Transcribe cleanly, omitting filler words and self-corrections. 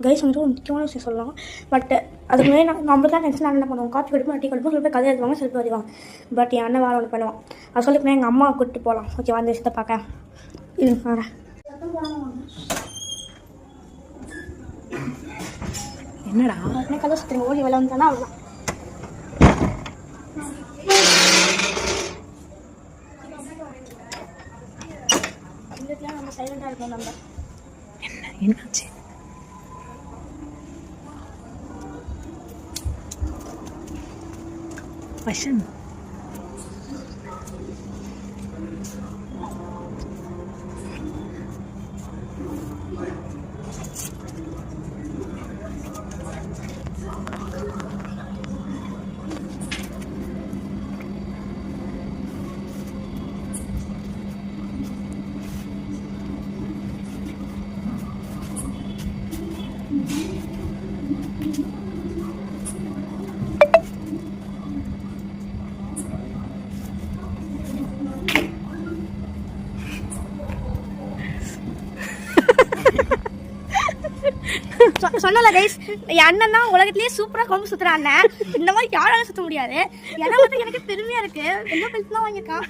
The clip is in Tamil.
கைஸ் வந்துட்டு ஒரு முக்கியமான விஷயம் சொல்லலாம். பட் அதுக்கு முன்னாடி நம்மளுக்கு டென்ஷன் என்ன பண்ணுவோம், காஃபி கொடுப்போம் டீ கொடுப்போம், சில பேர் கதை எழுதுவாங்க, சில பேர் வருவாங்க. பட் என் அண்ணன் வேறு ஒன்று பண்ணுவான். அது சொல்லிட்டு எங்கள் அம்மா கூப்பிட்டு போகலாம். ஓகே, அந்த விஷயத்தை பார்க்க இது வரேன். என்னடா என்ன கதை சுற்றுங்க, ஓடி வேலை வந்தானா அவ்வளோதான். நம்ம சைலண்டாக இருக்கோம். நம்ம என்னாச்சு? வசன் சொன்னல கைஸ், என் அண்ணன் தான் உலகத்திலேயே சூப்பராக கொம்பு சுற்றுற அண்ணன். இந்த மாதிரி யாராலும் சுற்ற முடியாது. ஏன்னா எனக்கு பெருமையாக இருக்குது. என்ன பெல்ட்லாம் வாங்கியிருக்கான்.